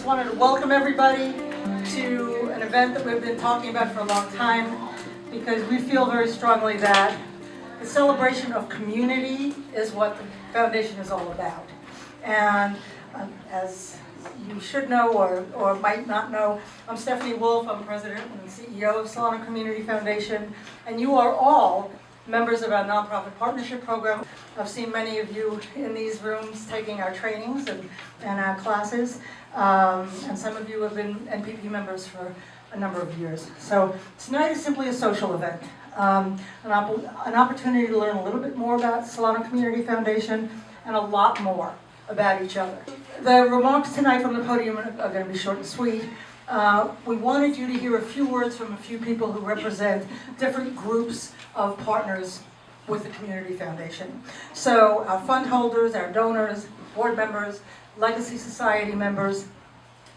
wanted to welcome everybody to an event that we've been talking about for a long time, because we feel very strongly that the celebration of community is what the foundation is all about. And as you should know or might not know, I'm Stephanie Wolf. I'm president and CEO of Solano Community Foundation, and you are all members of our nonprofit partnership program. I've seen many of you in these rooms taking our trainings and our classes, and some of you have been NPP members for a number of years. So tonight is simply a social event, an opportunity to learn a little bit more about Solano Community Foundation and a lot more about each other. The remarks tonight from the podium are going to be short and sweet. We wanted you to hear a few words from a few people who represent different groups of partners with the Community Foundation. So our fund holders, our donors, board members, Legacy Society members,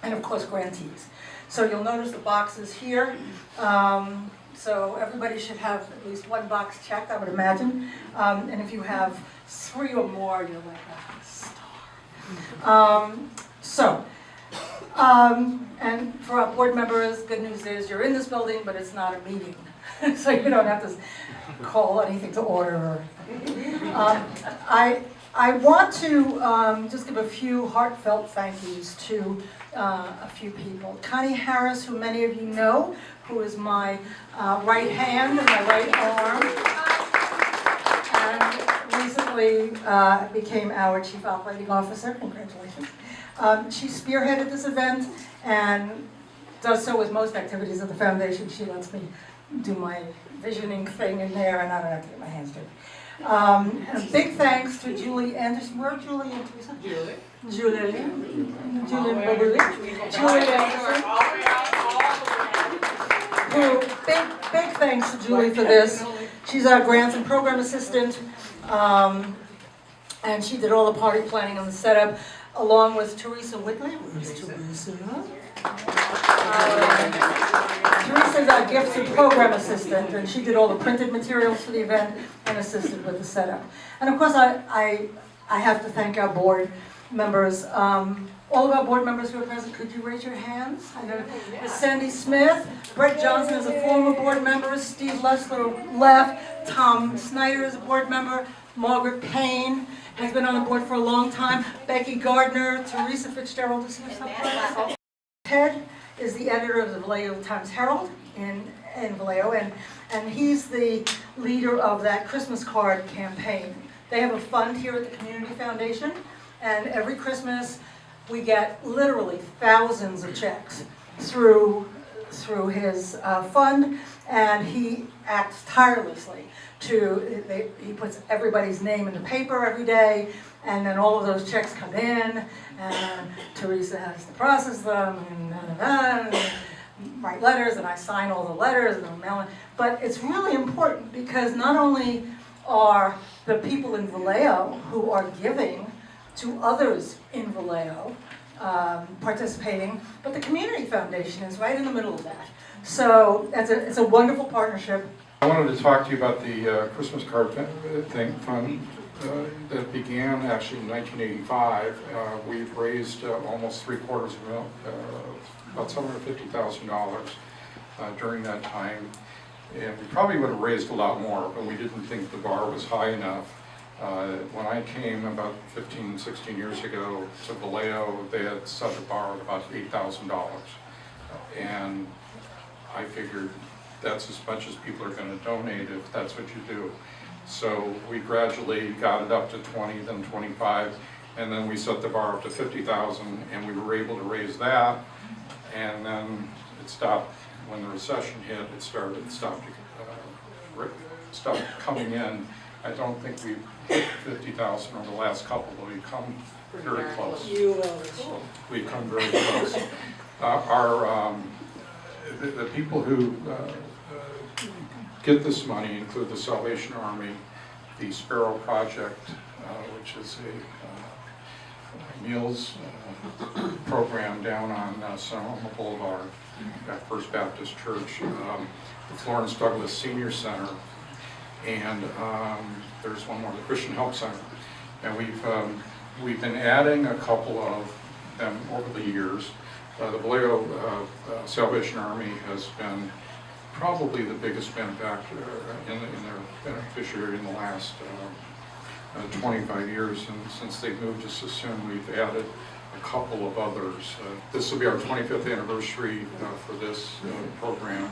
and of course grantees. So you'll notice the boxes here. So everybody should have at least one box checked, I would imagine. And if you have 3 or more, you're like a star. And for our board members, good news is you're in this building, but it's not a meeting. So you don't have to call anything to order. I want to just give a few heartfelt thank yous to a few people. Connie Harris, who many of you know, who is my right hand and my right arm, and recently became our Chief Operating Officer. Congratulations. She spearheaded this event and does so with most activities of the foundation. She lets me do my visioning thing in there, and I don't have to get my hands dirty. And big thanks to Julie Anderson. Where are Julie and Teresa? Julie Anderson. Who, big thanks to Julie for this. She's our grants and program assistant, and she did all the party planning and the setup, along with Teresa Whitley. Where's Teresa? Teresa's our gifts and program assistant, and she did all the printed materials for the event and assisted with the setup. And of course, I have to thank our board members. All of our board members who are present, could you raise your hands? I know Sandy Smith, Brett Johnson is a former board member, Steve Lessler left, Tom Snyder is a board member, Margaret Payne has been on the board for a long time, Becky Gardner, Teresa Fitzgerald is here someplace. Ted is the editor of the Vallejo Times-Herald in Vallejo, and he's the leader of that Christmas card campaign. They have a fund here at the Community Foundation, and every Christmas we get literally thousands of checks through his fund, and he acts tirelessly he puts everybody's name in the paper every day, and then all of those checks come in, and Teresa has to process them, and write letters, and I sign all the letters, and I'm mailing. But it's really important because not only are the people in Vallejo who are giving to others in Vallejo participating, but the Community Foundation is right in the middle of that. So it's a wonderful partnership. I wanted to talk to you about the Christmas card fund that began actually in 1985. We've raised almost $750,000 about $750,000 during that time, and we probably would have raised a lot more, but we didn't think the bar was high enough. When I came about 15, 16 years ago to Vallejo, they had set the bar at about $8,000, and I figured that's as much as people are going to donate if that's what you do. So we gradually got it up to 20, then 25, and then we set the bar up to 50,000, and we were able to raise that, and then it stopped. When the recession hit, it stopped coming in. I don't think we've hit 50,000 over the last couple, but we've come very close. We've come very close. The people who get this money include the Salvation Army, the Sparrow Project, which is a meals program down on Sonoma Boulevard, at First Baptist Church, the Florence Douglass Senior Center, and there's one more, the Christian Help Center. And we've been adding a couple of them over the years. The Vallejo Salvation Army has been probably the biggest benefactor in their beneficiary in the last 25 years, and since they've moved to Sassoon, we've added a couple of others. This will be our 25th anniversary for this program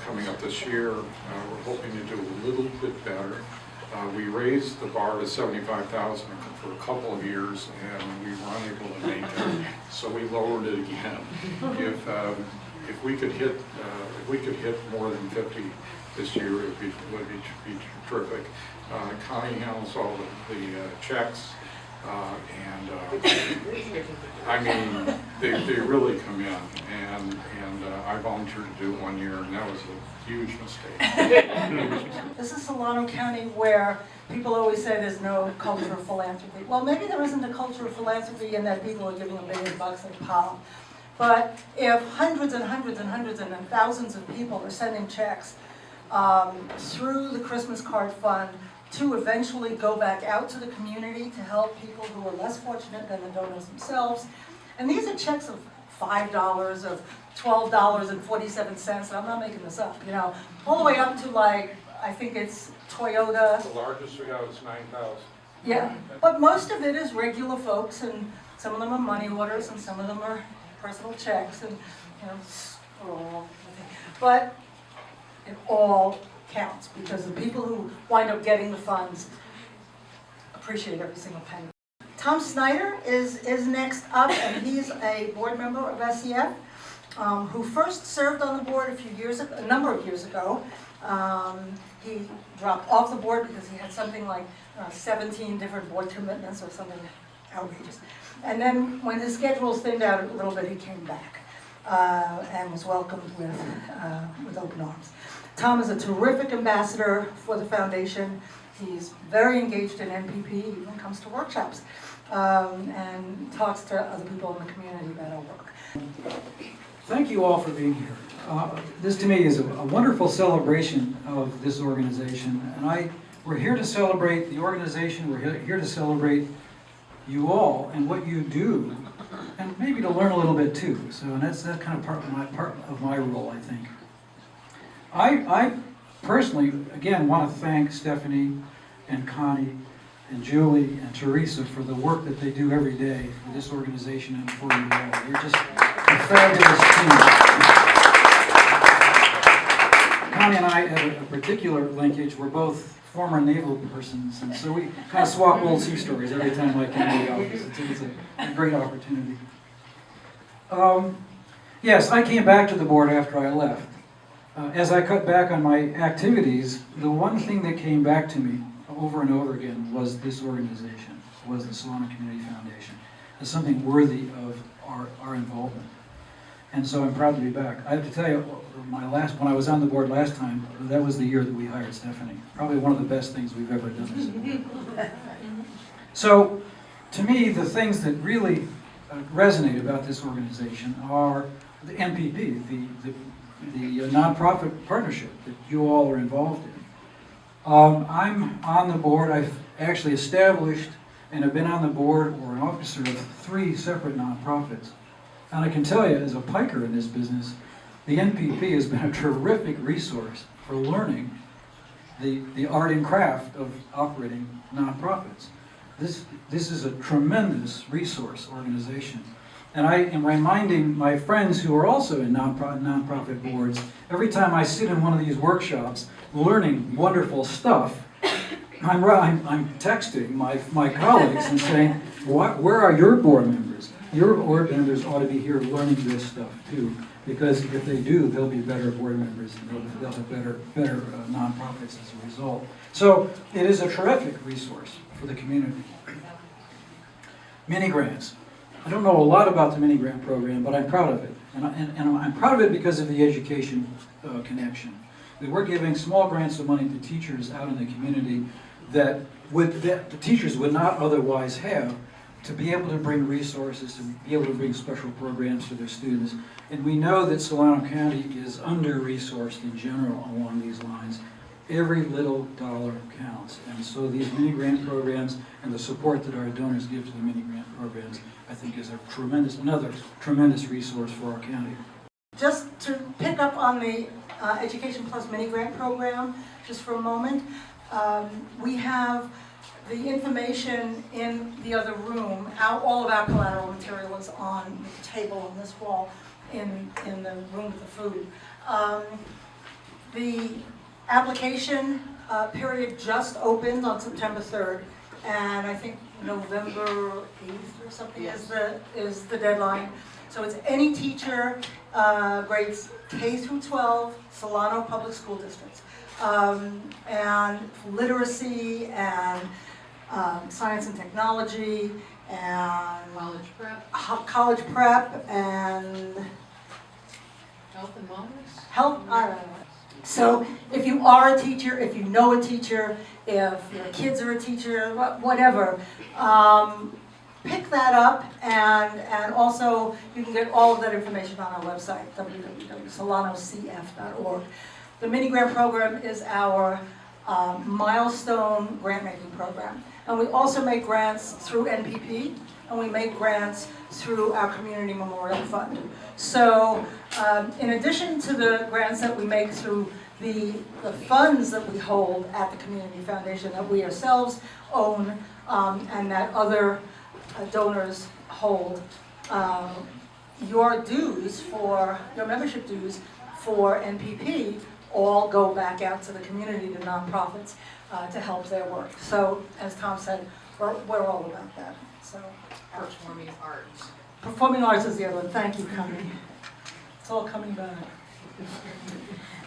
coming up this year. We're hoping to do a little bit better. We raised the bar to $75,000 for a couple of years, and we were unable to make it, so we lowered it again. If we could hit more than 50 this year, it would be terrific. Connie handles all the checks, and I mean, they really come in, and I volunteered to do it one year, and that was a huge mistake. This is Solano County, where people always say there's no culture of philanthropy. Well, maybe there isn't a culture of philanthropy in that people are giving $1 million like Powell. But if hundreds and hundreds and hundreds and thousands of people are sending checks through the Christmas card fund to eventually go back out to the community to help people who are less fortunate than the donors themselves, and these are checks of $5, of $12.47, and I'm not making this up, you know, all the way up to, like, I think it's Toyota. The largest we have is 9,000. Yeah, but most of it is regular folks, and some of them are money orders, and some of them are personal checks, and, you know, but it all counts, because the people who wind up getting the funds appreciate every single penny. Tom Snyder is next up, and he's a board member of SEF, who first served on the board a number of years ago. He dropped off the board because he had something like 17 different board commitments or something outrageous. And then when his schedule thinned out a little bit, he came back and was welcomed with open arms. Tom is a terrific ambassador for the foundation. He's very engaged in NPP, he even comes to workshops and talks to other people in the community about our work. Thank you all for being here. This to me is a wonderful celebration of this organization, and we're here to celebrate the organization, we're here to celebrate you all and what you do, and maybe to learn a little bit too. So, and that's kind of part of my role, I think. I personally, again, want to thank Stephanie and Connie and Julie and Teresa for the work that they do every day for this organization and for you all. They're just a fabulous team. Connie and I have a particular linkage. We're both former naval persons, and so we kind of swap old sea stories every time I come to the office. It's a great opportunity. Yes, I came back to the board after I left. As I cut back on my activities, the one thing that came back to me over and over again was this organization, was the Solano Community Foundation, as something worthy of our involvement. And so I'm proud to be back. I have to tell you, when I was on the board last time, that was the year that we hired Stephanie. Probably one of the best things we've ever done as a board. So, to me, the things that really resonate about this organization are the NPP, the nonprofit partnership that you all are involved in. I'm on the board. I've actually established and have been on the board or an officer of 3 separate nonprofits. And I can tell you, as a piker in this business, the NPP has been a terrific resource for learning the art and craft of operating nonprofits. This is a tremendous resource organization. And I am reminding my friends who are also in nonprofit boards, every time I sit in one of these workshops learning wonderful stuff, I'm texting my colleagues and saying, where are your board members? Your board members ought to be here learning this stuff too, because if they do, they'll be better board members and they'll have better nonprofits as a result. So it is a terrific resource for the community. Mini grants. I don't know a lot about the mini grant program, but I'm proud of it. And I'm proud of it because of the education connection. That we're giving small grants of money to teachers out in the community that the teachers would not otherwise have, to be able to bring resources, to be able to bring special programs to their students. And we know that Solano County is under-resourced in general along these lines. every little dollar counts. And so these mini grant programs and the support that our donors give to the mini grant programs, I think is another tremendous resource for our county. Just to pick up on the Education Plus mini grant program, just for a moment, we have the information in the other room. All of our collateral material is on the table on this wall in the room with the food. The application period just opened on September 3rd, and I think November 8th or something is the deadline. So it's any teacher, grades K through 12, Solano Public School Districts, and literacy and science and technology and college prep and health and wellness. Health. I don't know. So if you are a teacher, if you know a teacher, if your kids are a teacher, whatever, pick that up, and also you can get all of that information on our website, www.solanocf.org. The mini grant program is our milestone grant making program, and we also make grants through NPP, and we make grants through our Community Memorial Fund. So in addition to the grants that we make through the funds that we hold at the Community Foundation that we ourselves own and that other donors hold, your membership dues for NPP all go back out to the community, to nonprofits, to help their work. So as Tom said, we're all about that. So Performing arts. Performing arts is the other one. Thank you, Connie. It's all coming back.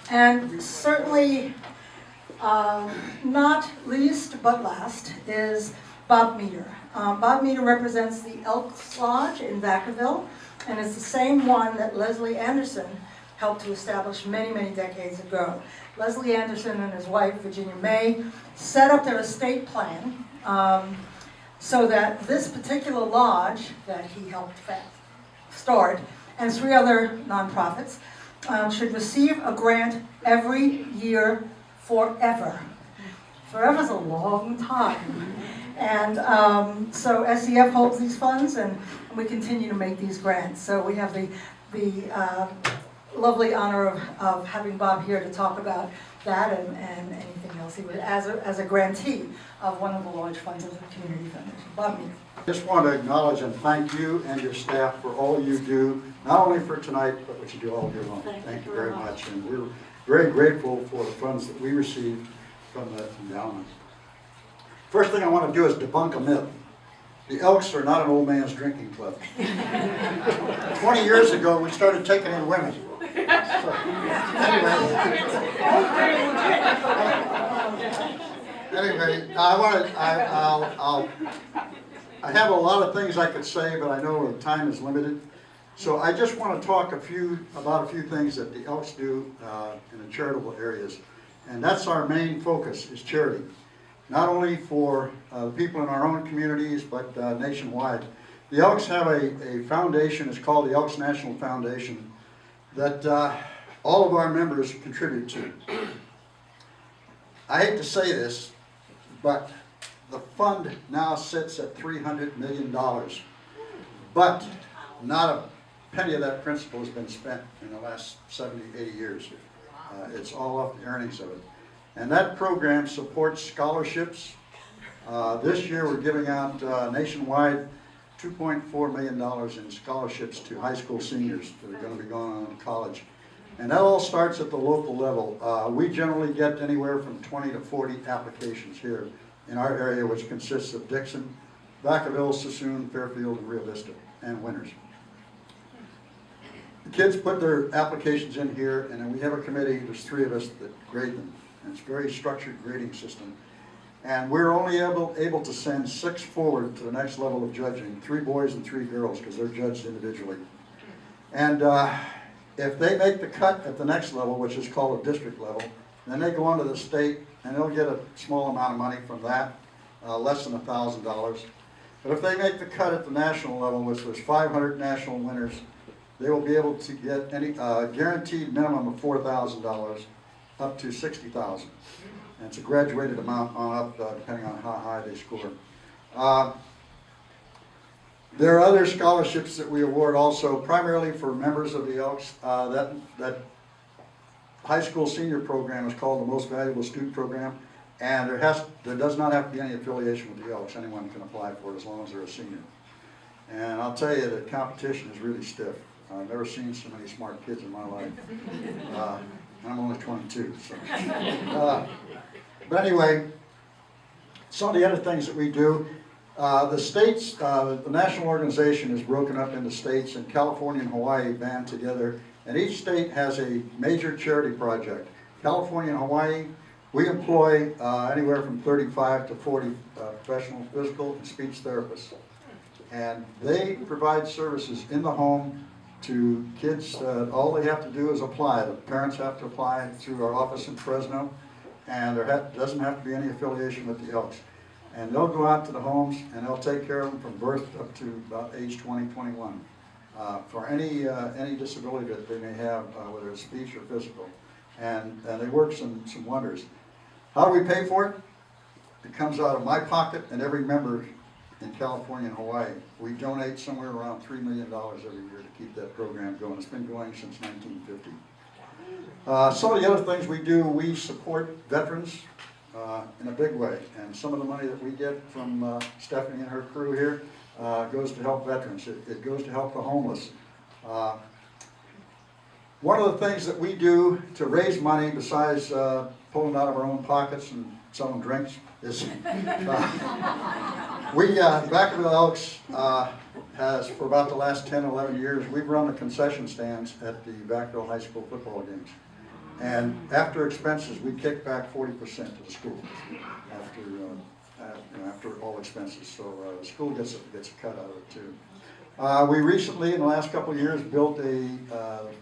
And certainly, not least but last, is Bob Meter. Bob Meter represents the Elks Lodge in Vacaville, and it's the same one that Leslie Anderson helped to establish many, many decades ago. Leslie Anderson and his wife, Virginia May, set up their estate plan so that this particular lodge that he helped start, and 3 other nonprofits, should receive a grant every year forever. Forever is a long time. And so SEF holds these funds, and we continue to make these grants. So we have the lovely honor of having Bob here to talk about that and anything else. He was as a grantee of one of the large funds of the Community Foundation. Bob Meter. I just want to acknowledge and thank you and your staff for all you do, not only for tonight, but what you do all year long. Thank you very much. And we're very grateful for the funds that we receive from the endowment. First thing I want to do is debunk a myth. The Elks are not an old man's drinking club. 20 years ago, we started taking in women. Anyway, I have a lot of things I could say, but I know the time is limited. So I just want to talk about a few things that the Elks do in the charitable areas. And that's our main focus, is charity. Not only for the people in our own communities, but nationwide. The Elks have a foundation, it's called the Elks National Foundation, that all of our members contribute to. I hate to say this, but the fund now sits at $300 million. But not a penny of that principal has been spent in the last 70, 80 years. It's all off the earnings of it. And that program supports scholarships. This year we're giving out nationwide $2.4 million in scholarships to high school seniors that are going to be going on to college. And that all starts at the local level. We generally get anywhere from 20 to 40 applications here in our area, which consists of Dixon, Vacaville, Sassoon, Fairfield, and Rio Vista, and Winters. The kids put their applications in here, and then we have a committee, there's 3 of us that grade them. And it's a very structured grading system. And we're only able to send 6 forward to the next level of judging, 3 boys and 3 girls, because they're judged individually. And if they make the cut at the next level, which is called a district level, then they go on to the state, and they'll get a small amount of money from that, less than $1,000. But if they make the cut at the national level, which there's 500 national winners, they will be able to get any guaranteed minimum of $4,000, up to 60,000. And it's a graduated amount on up, depending on how high they score. There are other scholarships that we award also, primarily for members of the Elks. That high school senior program is called the Most Valuable Student Program, and there does not have to be any affiliation with the Elks. Anyone can apply for it as long as they're a senior. And I'll tell you, the competition is really stiff. I've never seen so many smart kids in my life. I'm only 22, so. But anyway, some of the other things that we do, the states, the national organization is broken up into states, and California and Hawaii band together, and each state has a major charity project. California and Hawaii, we employ anywhere from 35 to 40 professional physical and speech therapists. And they provide services in the home to kids. All they have to do is apply. The parents have to apply through our office in Fresno, and there doesn't have to be any affiliation with the Elks. And they'll go out to the homes and they'll take care of them from birth up to about age 20, 21 for any disability that they may have, whether it's speech or physical. And they work some wonders. How do we pay for it? It comes out of my pocket and every member in California and Hawaii. We donate somewhere around $3 million every year to keep that program going. It's been going since 1950. Some of the other things we do, we support veterans in a big way. And some of the money that we get from Stephanie and her crew here goes to help veterans. It goes to help the homeless. One of the things that we do to raise money, besides pulling out of our own pockets and selling drinks, is Vacaville Elks has, for about the last 10, 11 years, we've run the concession stands at the Vacaville High School football games. And after expenses, we kick back 40% to the school after all expenses. So the school gets a cut out of it too. We recently, in the last couple of years, built the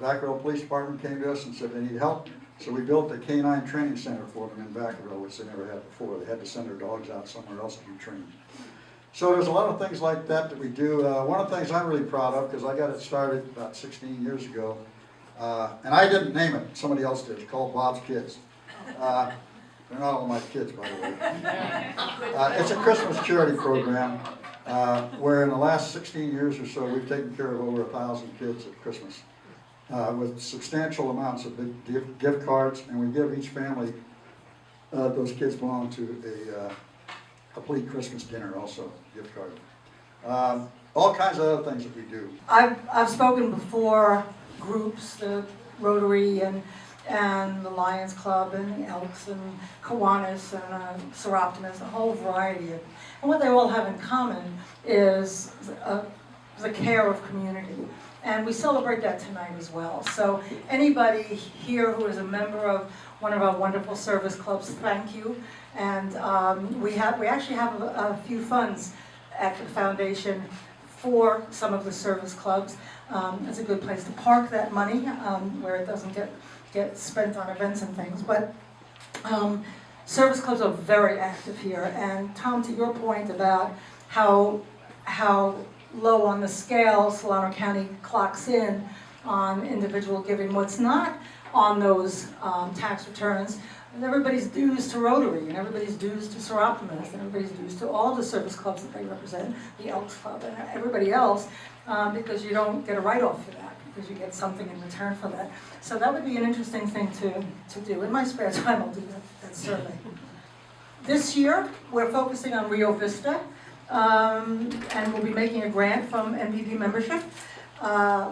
Vacaville Police Department came to us and said they need help. So we built a canine training center for them in Vacaville, which they never had before. They had to send their dogs out somewhere else to be trained. So there's a lot of things like that we do. One of the things I'm really proud of, because I got it started about 16 years ago, and I didn't name it, somebody else did. It's called Bob's Kids. They're not all my kids, by the way. It's a Christmas charity program where in the last 16 years or so, we've taken care of over 1,000 kids at Christmas with substantial amounts of big gift cards, and we give each family, those kids belong to a complete Christmas dinner also, gift card. All kinds of other things that we do. I've spoken before groups, the Rotary and the Lions Club and the Elks and Kiwanis and Seroptimus, a whole variety of. And what they all have in common is the care of community. And we celebrate that tonight as well. So anybody here who is a member of one of our wonderful service clubs, thank you. And we actually have a few funds at the foundation for some of the service clubs. It's a good place to park that money where it doesn't get spent on events and things. But service clubs are very active here. And Tom, to your point about how low on the scale Solano County clocks in on individual giving, what's not on those tax returns, and everybody's dues to Rotary, and everybody's dues to Seroptimus, and everybody's dues to all the service clubs that they represent, the Elks Club, and everybody else, because you don't get a write-off for that, because you get something in return for that. So that would be an interesting thing to do. In my spare time, I'll do that survey. This year, we're focusing on Rio Vista, and we'll be making a grant from MVD membership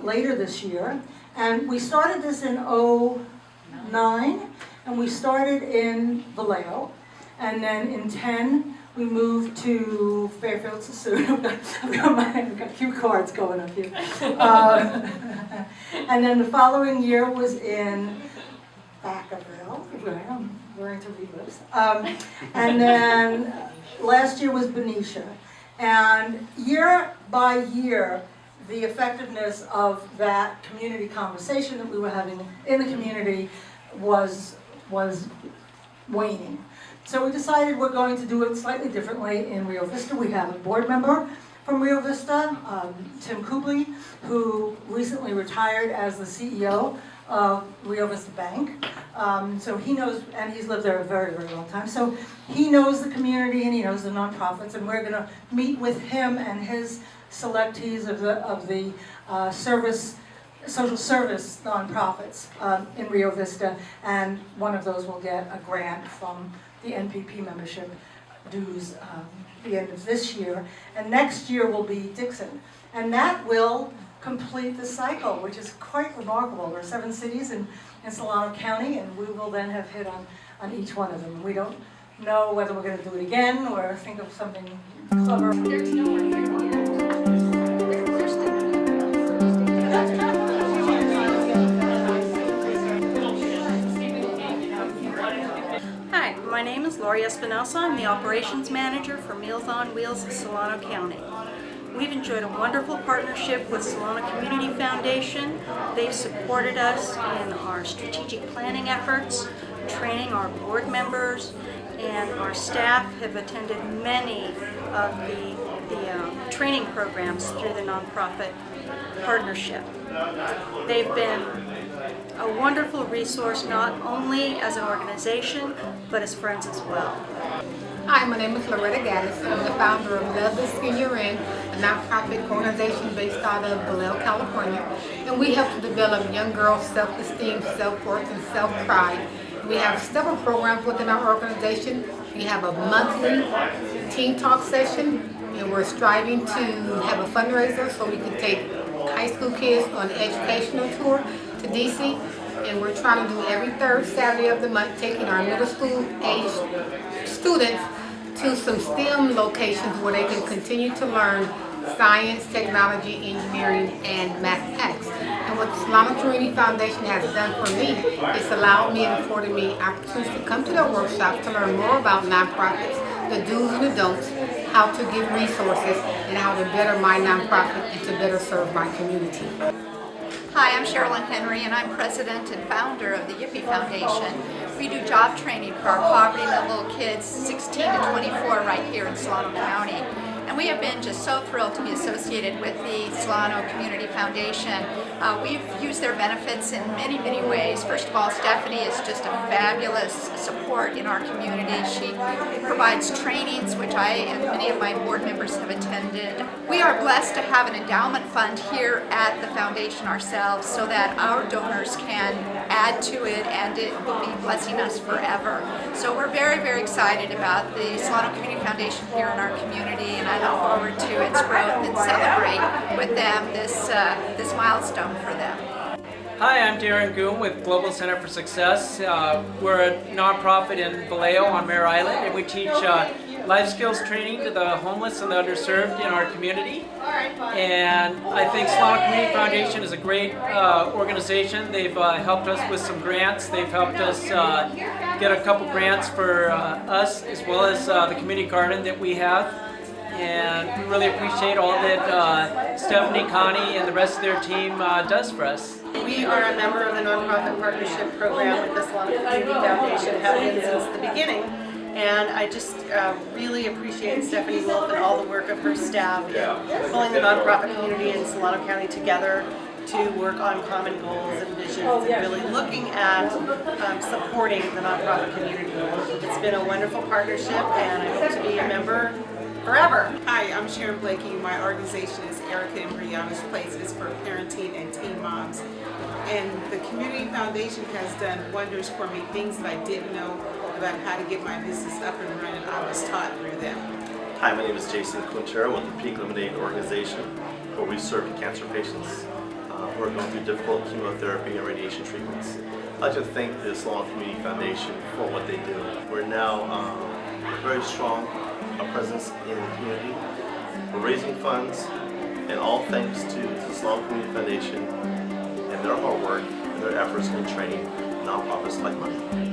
later this year. And we started this in 2009. And we started in Vallejo, and then in 10 we moved to Fairfield Sassoon. I've got cue cards going up here. And then the following year was in Vacaville, where I'm learning to read lips. And then last year was Benicia. And year by year, the effectiveness of that community conversation that we were having in the community was waning. So we decided we're going to do it slightly differently in Rio Vista. We have a board member from Rio Vista, Tim Kubley, who recently retired as the CEO of Rio Vista Bank. So he knows, and he's lived there a very, very long time. So he knows the community and he knows the nonprofits, and we're gonna meet with him and his selectees of the social service nonprofits in Rio Vista, and one of those will get a grant from the NPP membership dues the end of this year, and next year will be Dixon, and that will complete the cycle, which is quite remarkable. There are 7 cities in Solano County, and we will then have hit on each one of them. We don't know whether we're going to do it again or think of something clever. Hi, my name is Lori Espinosa. I'm the Operations Manager for Meals on Wheels in Solano County. We've enjoyed a wonderful partnership with Solano Community Foundation. They've supported us in our strategic planning efforts, training our board members, and our staff have attended many of the training programs through the nonprofit partnership. They've been a wonderful resource not only as an organization, but as friends as well. Hi, my name is Loretta Gaddis. I'm the founder of Love the Skin You're In, a nonprofit organization based out of Vallejo, California. And we help to develop young girls' self-esteem, self-worth, and self-pride. We have several programs within our organization. We have a monthly teen talk session, and we're striving to have a fundraiser so we can take high school kids on an educational tour to DC. And we're trying to do every third Saturday of the month, taking our middle school age students to some STEM locations where they can continue to learn science, technology, engineering, and mathematics. And what the Solano Community Foundation has done for me is allowed me and afforded me opportunities to come to their workshops to learn more about nonprofits, the do's and the don'ts, how to give resources, and how to better my nonprofit and to better serve my community. Hi, I'm Jacalyn Henry, and I'm president and founder of the Yippee Foundation. We do job training for our poverty-level kids 16 to 24 right here in Solano County. And we have been just so thrilled to be associated with the Solano Community Foundation. We've used their benefits in many, many ways. First of all, Stephanie is just a fabulous support in our community. She provides trainings, which I and many of my board members have attended. We are blessed to have an endowment fund here at the foundation ourselves so that our donors can add to it and it will be blessing us forever. So we're very, very excited about the Solano Community Foundation here in our community, and I look forward to its growth and celebrate with them this milestone for them. Hi, I'm Darren Goom with Global Center for Success. We're a nonprofit in Vallejo on Mare Island, and we teach life skills training to the homeless and the underserved in our community. And I think Solano Community Foundation is a great organization. They've helped us with some grants. They've helped us get a couple grants for us, as well as the community garden that we have. And we really appreciate all that Stephanie, Connie, and the rest of their team does for us. We are a member of the Nonprofit Partnership Program with the Solano Community Foundation, have been since the beginning. And I just really appreciate Stephanie Wolf and all the work of her staff in pulling the nonprofit community in Solano County together to work on common goals and visions and really looking at supporting the nonprofit community. It's been a wonderful partnership, and I hope to be a member forever. Hi, I'm Sharon Blakey. My organization is Erica and Brianna's Place. It's for parenting and teen moms. And the Community Foundation has done wonders for me, things that I didn't know about how to get my business up and running. I was taught through them. Hi, my name is Jason Quintero with the Peak Lemonade organization, where we serve cancer patients who are going through difficult chemotherapy and radiation treatments. I'd like to thank the Solano Community Foundation for what they do. We're now very strong presence in the community. We're raising funds, and all thanks to the Solano Community Foundation and their hard work and their efforts in training nonprofits like mine.